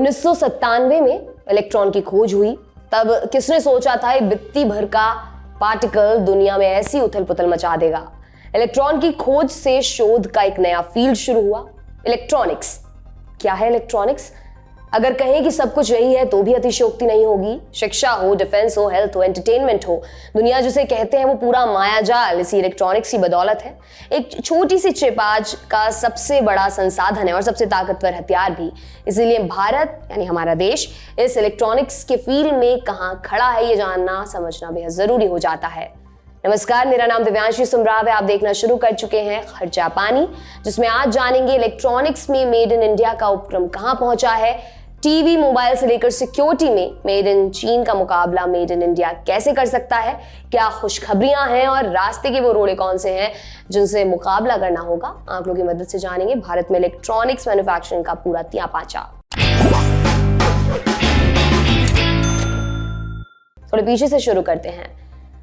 1997 में इलेक्ट्रॉन की खोज हुई। तब किसने सोचा था ये बित्ती भर का पार्टिकल दुनिया में ऐसी उथल पुथल मचा देगा। इलेक्ट्रॉन की खोज से शोध का एक नया फील्ड शुरू हुआ, इलेक्ट्रॉनिक्स। क्या है इलेक्ट्रॉनिक्स? अगर कहें कि सब कुछ यही है तो भी अतिशयोक्ति नहीं होगी। शिक्षा हो, डिफेंस हो, हेल्थ हो, एंटरटेनमेंट हो, दुनिया जिसे कहते हैं वो पूरा मायाजाल इसी इलेक्ट्रॉनिक्स की बदौलत है। एक छोटी सी चिप आज का सबसे बड़ा संसाधन है और सबसे ताकतवर हथियार भी। इसीलिए भारत यानी हमारा देश इस इलेक्ट्रॉनिक्स के फील्ड में कहां खड़ा है ये जानना समझना बेहद जरूरी हो जाता है। नमस्कार, मेरा नाम दिव्यांशी सुमराव है। आप देखना शुरू कर चुके हैं खर्चा पानी, जिसमें आज जानेंगे इलेक्ट्रॉनिक्स में मेड इन इंडिया का उपक्रम कहां पहुंचा है। टीवी, मोबाइल से लेकर सिक्योरिटी में मेड इन चीन का मुकाबला मेड इन इंडिया कैसे कर सकता है, क्या खुशखबरियां हैं और रास्ते के वो रोड़े कौन से हैं जिनसे मुकाबला करना होगा। आंकड़ों की मदद से जानेंगे भारत में इलेक्ट्रॉनिक्स मैन्युफैक्चरिंग का पूरा तिया पांचा। थोड़े पीछे से शुरू करते हैं।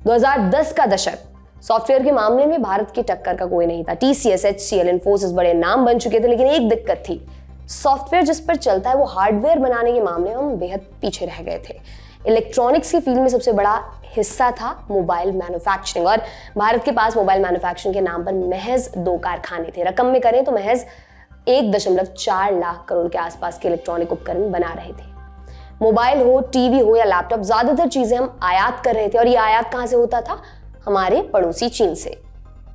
2010 का दशक, सॉफ्टवेयर के मामले में भारत की टक्कर का कोई नहीं था। टीसीएस, एचसीएल, इन्फोसिस बड़े नाम बन चुके थे, लेकिन एक दिक्कत थी, सॉफ्टवेयर जिस पर चलता है वो हार्डवेयर बनाने के मामले में हम बेहद पीछे रह गए थे। इलेक्ट्रॉनिक्स की फील्ड में सबसे बड़ा हिस्सा था मोबाइल मैन्युफैक्चरिंग, और भारत के पास मोबाइल मैन्युफैक्चरिंग के नाम पर महज 2 कारखाने थे। रकम में करें तो महज 1.4 लाख करोड़ के आसपास के इलेक्ट्रॉनिक उपकरण बना रहे थे। मोबाइल हो, टीवी हो या लैपटॉप, ज्यादातर चीजें हम आयात कर रहे थे, और ये आयात कहां से होता था? हमारे पड़ोसी चीन से।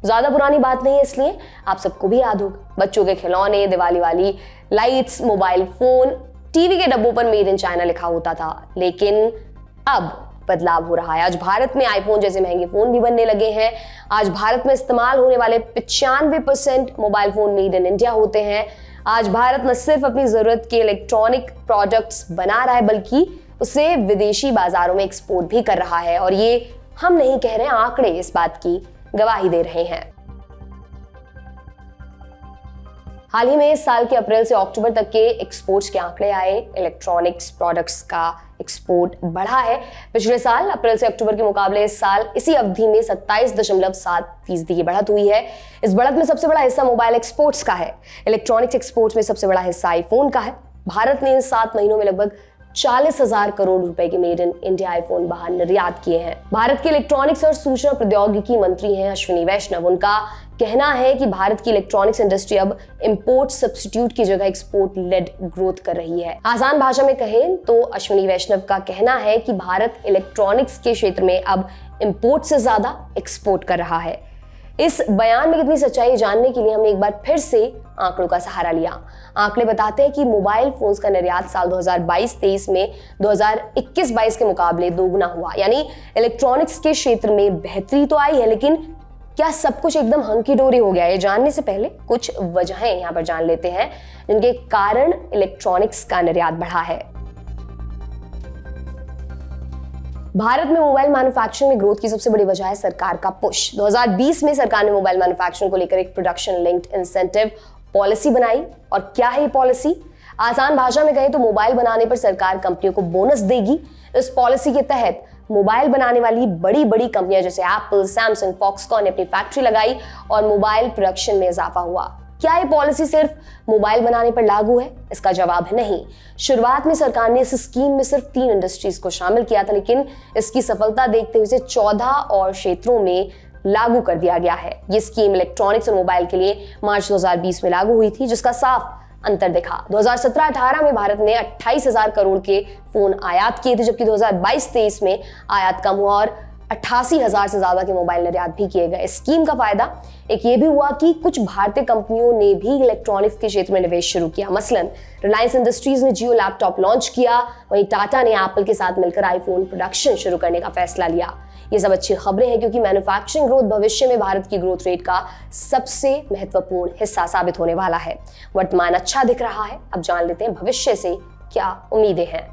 ज्यादा पुरानी बात नहीं है, इसलिए आप सबको भी याद होगा, बच्चों के खिलौने, दिवाली वाली लाइट्स, मोबाइल फोन, टीवी के डब्बों पर मेड इन चाइना लिखा होता था। लेकिन अब बदलाव हो रहा है। आज भारत में आईफोन जैसे महंगे फोन भी बनने लगे हैं। आज भारत में इस्तेमाल होने वाले 95% mobile phone made in India होते हैं। आज भारत न सिर्फ अपनी जरूरत के इलेक्ट्रॉनिक प्रोडक्ट्स बना रहा है, बल्कि उसे विदेशी बाजारों में एक्सपोर्ट भी कर रहा है। और ये हम नहीं कह रहे हैं, आंकड़े इस बात की गवाही दे रहे हैं। हाल ही में इस साल के अप्रैल से अक्टूबर तक के एक्सपोर्ट्स के आंकड़े आए। इलेक्ट्रॉनिक्स प्रोडक्ट्स का एक्सपोर्ट बढ़ा है। पिछले साल अप्रैल से अक्टूबर के मुकाबले इस साल इसी अवधि में 27.7% की बढ़त हुई है। इस बढ़त में सबसे बड़ा हिस्सा मोबाइल एक्सपोर्ट्स का है। इलेक्ट्रॉनिक्स एक्सपोर्ट्स में सबसे बड़ा हिस्सा आईफोन का है। भारत ने इन 7 महीनों में लगभग 40,000 करोड़ रुपए के मेड इन इंडिया आईफोन बाहर निर्यात किए हैं। भारत के इलेक्ट्रॉनिक्स और सूचना प्रौद्योगिकी मंत्री हैं अश्विनी वैष्णव। उनका कहना है कि भारत की इलेक्ट्रॉनिक्स इंडस्ट्री अब इंपोर्ट सब्स्टिट्यूट की जगह एक्सपोर्ट लेड ग्रोथ कर रही है। आसान भाषा में कहें तो अश्विनी वैष्णव का कहना है कि भारत इलेक्ट्रॉनिक्स के क्षेत्र में अब इंपोर्ट से ज्यादा एक्सपोर्ट कर रहा है। इस बयान में कितनी सच्चाई जानने के लिए हमने एक बार फिर से आंकड़ों का सहारा लिया। आंकड़े बताते हैं कि मोबाइल फोन्स का निर्यात साल 2022-23 में 2021-22 के मुकाबले दोगुना हुआ। यानी इलेक्ट्रॉनिक्स के क्षेत्र में बेहतरी तो आई है, लेकिन क्या सब कुछ एकदम हंकी डोरी हो गया है? जानने से पहले कुछ वजहें यहां पर जान लेते हैं जिनके कारण इलेक्ट्रॉनिक्स का निर्यात बढ़ा है। भारत में मोबाइल मैन्युफैक्चरिंग में ग्रोथ की सबसे बड़ी वजह है सरकार का पुश। 2020 में सरकार ने मोबाइल मैन्युफैक्चरिंग को लेकर एक प्रोडक्शन लिंक्ड इंसेंटिव पॉलिसी बनाई। और क्या है ये पॉलिसी? आसान भाषा में कहें तो मोबाइल बनाने पर सरकार कंपनियों को बोनस देगी। इस पॉलिसी के तहत मोबाइल बनाने वाली बड़ी बड़ी कंपनियां जैसे एप्पल, सैमसंग, फॉक्सकॉन ने अपनी फैक्ट्री लगाई और मोबाइल प्रोडक्शन में इजाफा हुआ। क्या ये पॉलिसी सिर्फ मोबाइल बनाने पर लागू है? इसका जवाब है नहीं। शुरुआत में सरकार ने इस स्कीम में सिर्फ 3 इंडस्ट्रीज को शामिल किया था, लेकिन इसकी सफलता देखते हुए इसे 14 और क्षेत्रों में लागू कर दिया गया है। ये स्कीम इलेक्ट्रॉनिक्स और मोबाइल के लिए मार्च 2020 में लागू हुई थी, जिसका साफ अंतर दिखा। 2017-18 में भारत ने 28,000 करोड़ के फोन आयात किए थे, जबकि 2022-23 में आयात कम हुआ और 88,000 से ज्यादा के मोबाइल निर्यात भी किए गए। स्कीम का फायदा एक ये भी हुआ कि कुछ भारतीय कंपनियों ने भी इलेक्ट्रॉनिक्स के क्षेत्र में निवेश शुरू किया। मसलन रिलायंस इंडस्ट्रीज ने जियो लैपटॉप लॉन्च किया, वहीं टाटा ने एप्पल के साथ मिलकर आईफोन प्रोडक्शन शुरू करने का फैसला लिया। ये सब अच्छी खबरें हैं, क्योंकि मैन्युफैक्चरिंग ग्रोथ भविष्य में भारत की ग्रोथ रेट का सबसे महत्वपूर्ण हिस्सा साबित होने वाला है। वर्तमान अच्छा दिख रहा है, अब जान लेते हैं भविष्य से क्या उम्मीदें हैं।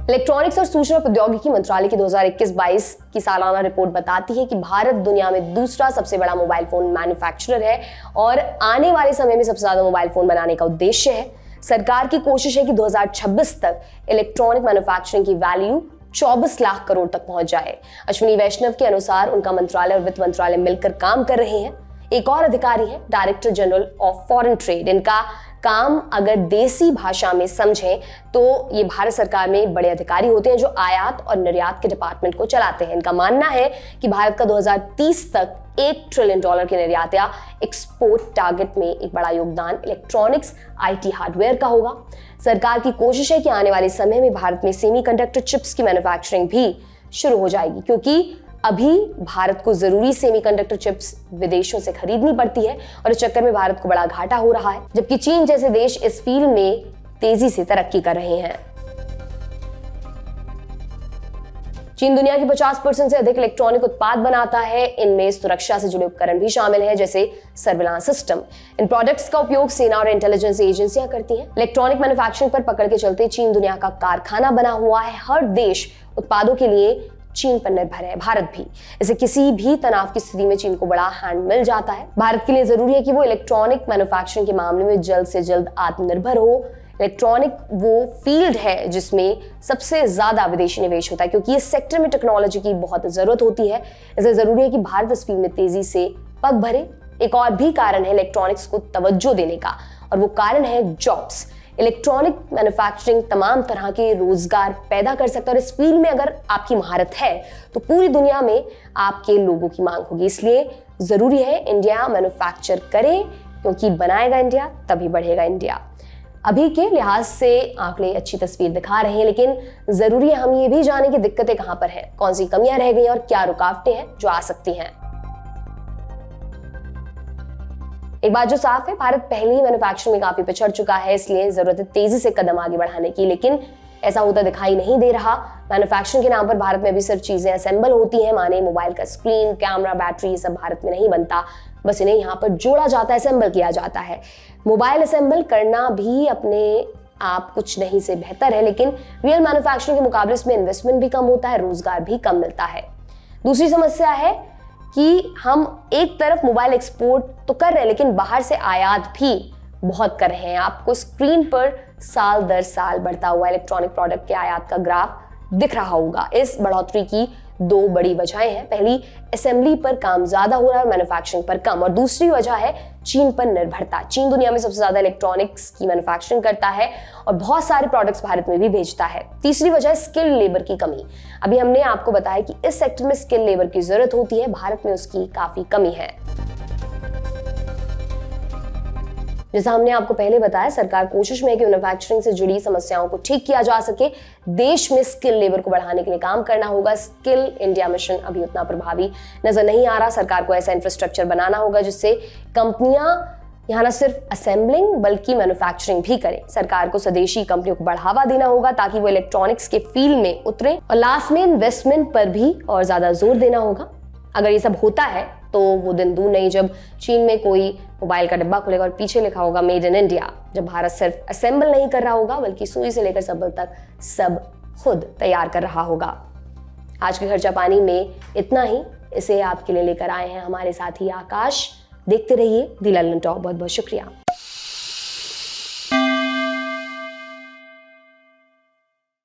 इलेक्ट्रॉनिक्स और सूचना प्रौद्योगिकी मंत्रालय की 2021-22 की सालाना रिपोर्ट बताती है कि भारत दुनिया में दूसरा सबसे बड़ा मोबाइल फोन मैन्युफैक्चरर है और आने वाले समय में सबसे ज्यादा मोबाइल फोन बनाने का उद्देश्य है। सरकार की कोशिश है कि 2026 तक इलेक्ट्रॉनिक मैन्युफैक्चरिंग की वैल्यू 24 लाख करोड़ तक पहुंच जाए। अश्विनी वैष्णव के अनुसार उनका मंत्रालय और वित्त मंत्रालय मिलकर काम कर रहे हैं। एक और अधिकारी है director general of foreign trade. इनका काम अगर देसी भाषा में समझें तो ये भारत सरकार में बड़े अधिकारी होते हैं जो आयात और निर्यात के डिपार्टमेंट को चलाते हैं। इनका मानना है कि भारत का 2030 तक $1 ट्रिलियन के निर्यात या एक्सपोर्ट टारगेट में एक बड़ा योगदान इलेक्ट्रॉनिक्स IT हार्डवेयर का होगा। सरकार की कोशिश है कि आने वाले समय में भारत में सेमीकंडक्टर चिप्स की मैन्युफैक्चरिंग भी शुरू हो जाएगी, क्योंकि अभी भारत को जरूरी सेमीकंडक्टर चिप्स विदेशों से खरीदनी पड़ती है और इस चक्कर में भारत को बड़ा घाटा हो रहा है, जबकि चीन जैसे देश इस फील्ड में तेजी से तरक्की कर रहे हैं। चीन दुनिया की 50% से अधिक इलेक्ट्रॉनिक उत्पाद बनाता है। इनमें सुरक्षा से जुड़े उपकरण भी शामिल हैं, जैसे सर्विलांस सिस्टम। इन प्रोडक्ट्स का उपयोग सेना और इंटेलिजेंस एजेंसियां करती हैं। इलेक्ट्रॉनिक मैन्युफैक्चरिंग पर पकड़ के चलते चीन दुनिया का कारखाना बना हुआ है। हर देश उत्पादों के लिए चीन पर निर्भर है, भारत भी। इसे किसी भी तनाव की स्थिति में चीन को बड़ा हैंड मिल जाता है। भारत के लिए जरूरी है कि वो इलेक्ट्रॉनिक मैन्युफैक्चरिंग के मामले में जल्द से जल्द आत्मनिर्भर हो। इलेक्ट्रॉनिक वो फील्ड है जिसमें सबसे ज्यादा विदेशी निवेश होता है, क्योंकि इस सेक्टर में टेक्नोलॉजी की बहुत जरूरत होती है। इसलिए जरूरी है कि भारत इस फील्ड में तेजी से पग भरे। एक और भी कारण है इलेक्ट्रॉनिक्स को तवज्जो देने का, और वो कारण है जॉब्स। इलेक्ट्रॉनिक मैन्युफैक्चरिंग तमाम तरह के रोजगार पैदा कर सकता है, और इस फील्ड में अगर आपकी महारत है तो पूरी दुनिया में आपके लोगों की मांग होगी। इसलिए जरूरी है इंडिया मैन्युफैक्चर करे, क्योंकि बनाएगा इंडिया तभी बढ़ेगा इंडिया। अभी के लिहाज से आंकड़े अच्छी तस्वीर दिखा रहे हैं, लेकिन जरूरी है हम ये भी जाने की दिक्कतें कहां पर हैं, कौन सी कमियां रह गई और क्या रुकावटें हैं जो आ सकती हैं। एक बात जो साफ है, भारत पहले ही मैन्युफैक्चरिंग में काफी पिछड़ चुका है, इसलिए जरूरत है तेजी से कदम आगे बढ़ाने की, लेकिन ऐसा होता दिखाई नहीं दे रहा। मैन्युफैक्चरिंग के नाम पर भारत में अभी सिर्फ चीजें असेंबल होती हैं, माने मोबाइल का स्क्रीन, कैमरा, बैटरी, ये सब भारत में नहीं बनता, बस इन्हें यहाँ पर जोड़ा जाता है, असेंबल किया जाता है। मोबाइल असेंबल करना भी अपने आप कुछ नहीं से बेहतर है, लेकिन रियल मैन्युफैक्चरिंग के मुकाबले इसमें इन्वेस्टमेंट भी कम होता है, रोजगार भी कम मिलता है। दूसरी समस्या है कि हम एक तरफ मोबाइल एक्सपोर्ट तो कर रहे हैं, लेकिन बाहर से आयात भी बहुत कर रहे हैं। आपको स्क्रीन पर साल दर साल बढ़ता हुआ इलेक्ट्रॉनिक प्रोडक्ट के आयात का ग्राफ दिख रहा होगा। इस बढ़ोतरी की दो बड़ी वजहें हैं। पहली, असेंबली पर काम ज्यादा हो रहा है, मैन्युफैक्चरिंग पर कम, और दूसरी वजह है चीन पर निर्भरता। चीन दुनिया में सबसे ज्यादा इलेक्ट्रॉनिक्स की मैन्युफैक्चरिंग करता है और बहुत सारे प्रोडक्ट्स भारत में भी भेजता है। तीसरी वजह है स्किल लेबर की कमी। अभी हमने आपको बताया कि इस सेक्टर में स्किल लेबर की जरूरत होती है, भारत में उसकी काफी कमी है। जैसा हमने आपको पहले बताया, सरकार कोशिश में है कि मैन्युफैक्चरिंग से जुड़ी समस्याओं को ठीक किया जा सके। देश में स्किल लेबर को बढ़ाने के लिए काम करना होगा। स्किल इंडिया मिशन अभी उतना प्रभावी नजर नहीं आ रहा। सरकार को ऐसा इंफ्रास्ट्रक्चर बनाना होगा जिससे कंपनियां यहाँ न सिर्फ असेंबलिंग बल्कि मैन्युफैक्चरिंग भी करें। सरकार को स्वदेशी कंपनियों को बढ़ावा देना होगा ताकि वो इलेक्ट्रॉनिक्स के फील्ड में उतरे, और लास्ट में इन्वेस्टमेंट पर भी और ज्यादा जोर देना होगा। अगर ये सब होता है तो वो दिन दूर नहीं जब चीन में कोई मोबाइल का डिब्बा खुलेगा और पीछे लिखा होगा मेड इन इंडिया, जब भारत सिर्फ असेंबल नहीं कर रहा होगा बल्कि सुई से लेकर सबल तक सब खुद तैयार कर रहा होगा। आज के खर्चा पानी में इतना ही। इसे आपके लिए लेकर आए हैं हमारे साथी आकाश। देखते रहिए दी लंदन टॉक। बहुत बहुत शुक्रिया।